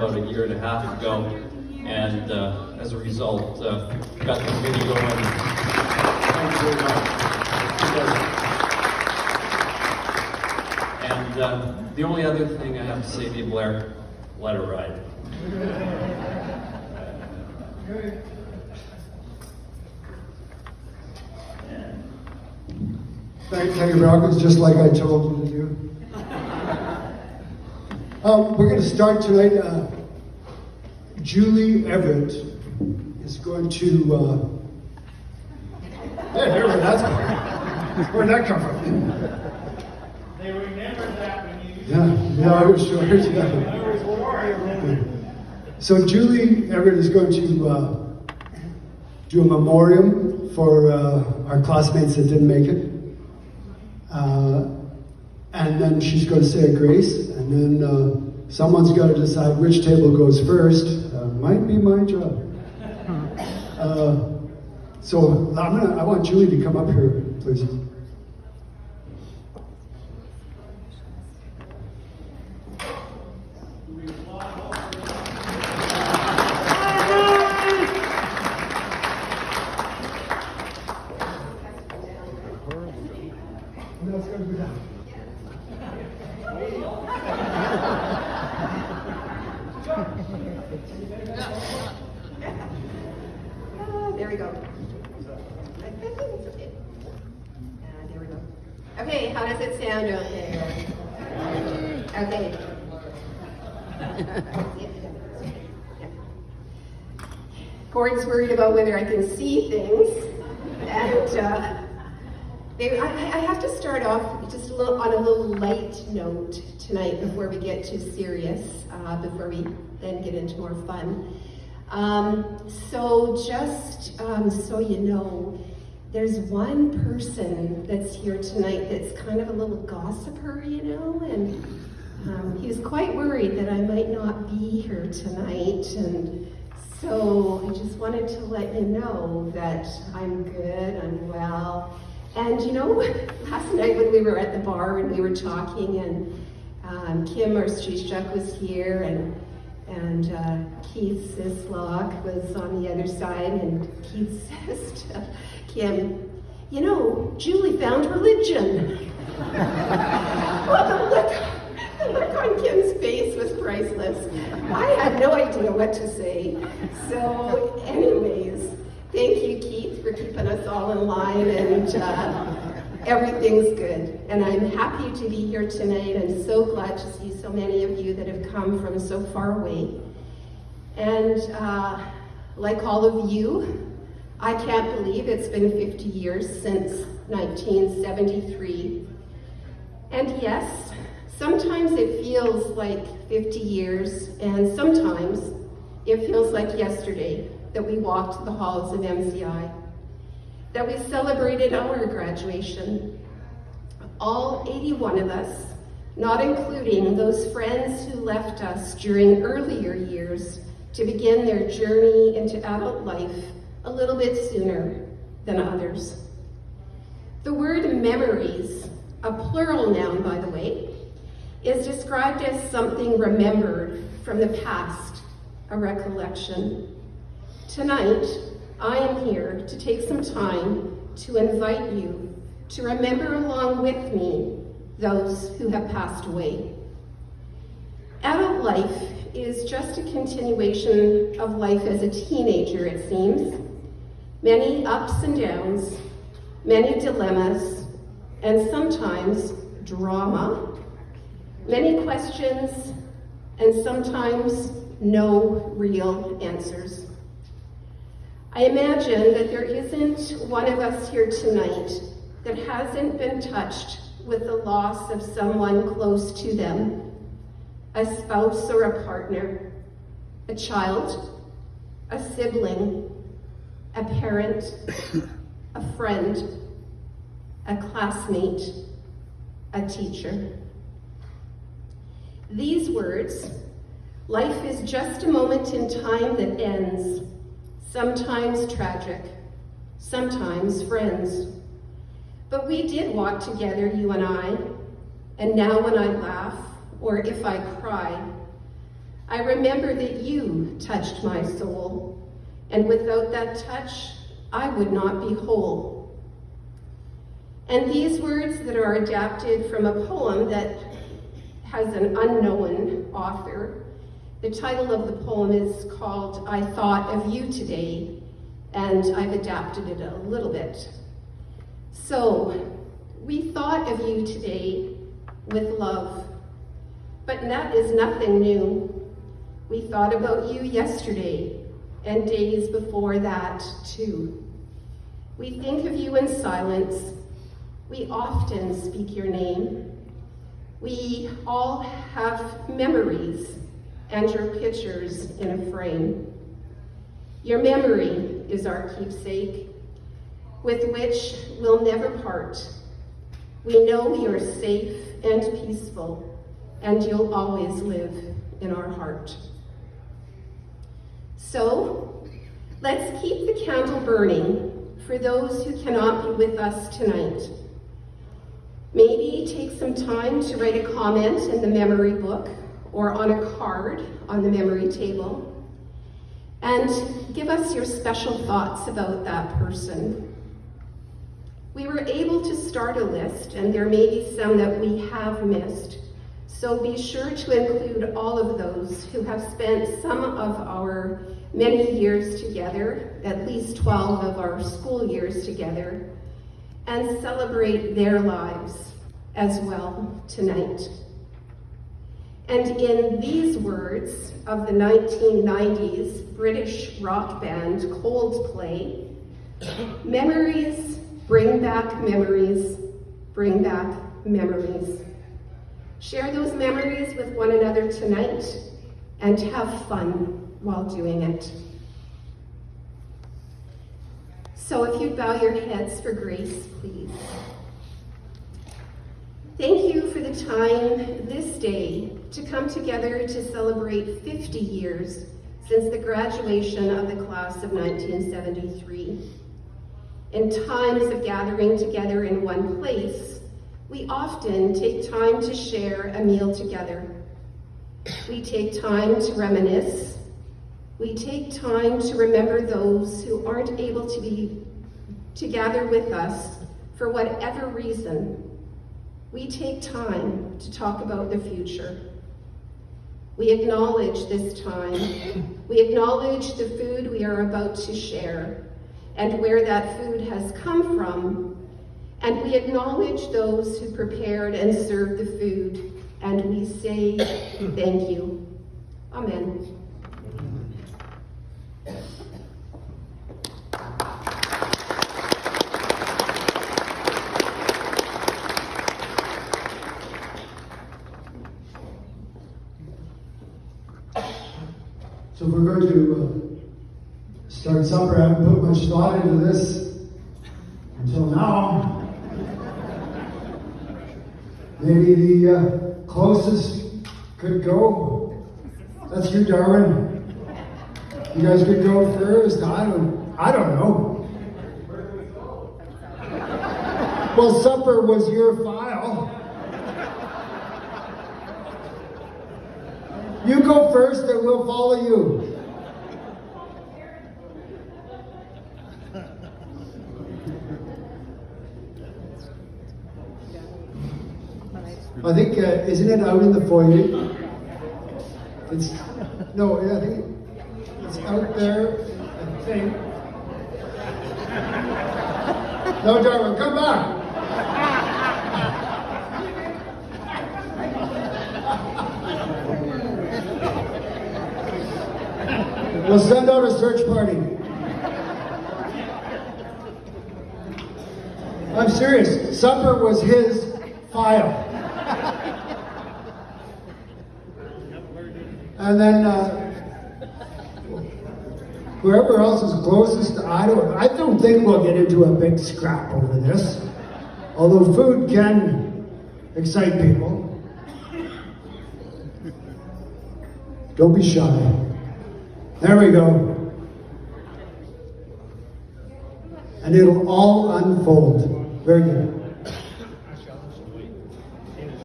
about a year and a half ago, and as a result, got the committee going. Thank you very much. And the only other thing I have to say to you, Blair, let it ride. Thank you, Brock. It's just like I told you to do. We're going to start tonight. Julie Everett is going to. Hey, where'd that come from? They remembered that when you. Yeah, I was sure. So Julie Everett is going to do a memoriam for our classmates that didn't make it. And then she's going to say a grace, and then someone's got to decide which table goes first. Might be my job. So I want Julie to come up here, please. There we go. There we go. Okay, how does it sound out there? Okay. Gordon's worried about whether I can see things, and I have to start off just on a little light note tonight before we get too serious, before we then get into more fun. So just so you know, there's one person that's here tonight that's kind of a little gossiper, you know, and he's quite worried that I might not be here tonight, and so I just wanted to let you know that I'm good, I'm well. And you know, last night when we were at the bar and we were talking, and Kim, our street chef, was here, and Keith Sislock was on the other side, and Keith says to Kim, you know, Julie found religion. Well, the look on Kim's face was priceless. I had no idea what to say. So anyways, thank you, Keith, for keeping us all in line, and everything's good. And I'm happy to be here tonight. I'm so glad to see so many of you that have come from so far away. And like all of you, I can't believe it's been 50 years since 1973. And yes, sometimes it feels like 50 years, and sometimes it feels like yesterday that we walked the halls of MCI, that we celebrated our graduation. All 81 of us, not including those friends who left us during earlier years to begin their journey into adult life a little bit sooner than others. The word memories, a plural noun by the way, is described as something remembered from the past, a recollection. Tonight, I am here to take some time to invite you to remember along with me those who have passed away. Adult life is just a continuation of life as a teenager, it seems. Many ups and downs, many dilemmas, and sometimes drama, many questions, and sometimes no real answers. I imagine that there isn't one of us here tonight that hasn't been touched with the loss of someone close to them, a spouse or a partner, a child, a sibling, a parent, a friend, a classmate, a teacher. These words, life is just a moment in time that ends, sometimes tragic, sometimes friends. But we did walk together, you and I, and now when I laugh, or if I cry, I remember that you touched my soul, and without that touch, I would not be whole. And these words that are adapted from a poem that has an unknown author. The title of the poem is called I Thought of You Today, and I've adapted it a little bit. So, we thought of you today with love, but that is nothing new. We thought about you yesterday and days before that too. We think of you in silence. We often speak your name. We all have memories and your pictures in a frame. Your memory is our keepsake, with which we'll never part. We know you're safe and peaceful, and you'll always live in our heart. So, let's keep the candle burning for those who cannot be with us tonight. Maybe take some time to write a comment in the memory book or on a card on the memory table, and give us your special thoughts about that person. We were able to start a list, and there may be some that we have missed, so be sure to include all of those who have spent some of our many years together, at least 12 of our school years together, and celebrate their lives as well tonight. And in these words of the 1990s British rock band Coldplay, memories bring back memories, bring back memories. Share those memories with one another tonight and have fun while doing it. So if you'd bow your heads for grace, please. Thank you for the time this day to come together to celebrate 50 years since the graduation of the class of 1973. In times of gathering together in one place, we often take time to share a meal together. We take time to reminisce. We take time to remember those who aren't able to be together with us for whatever reason. We take time to talk about the future. We acknowledge this time. We acknowledge the food we are about to share and where that food has come from. And we acknowledge those who prepared and served the food. And we say thank you. Amen. So we're going to start supper. I haven't put much thought into this until now. Maybe the closest could go. That's you, Darwin. You guys could go first. I don't know. Where do we go? Well, supper was your file. You go first and we'll follow you. I think, isn't it out in the foyer? I think it's out there, I think. No, Darwin, come back. We'll send out a search party. I'm serious. Supper was his file. And then whoever else is closest, I don't think we'll get into a big scrap over this. Although food can excite people. Don't be shy. There we go. And it'll all unfold. Very good.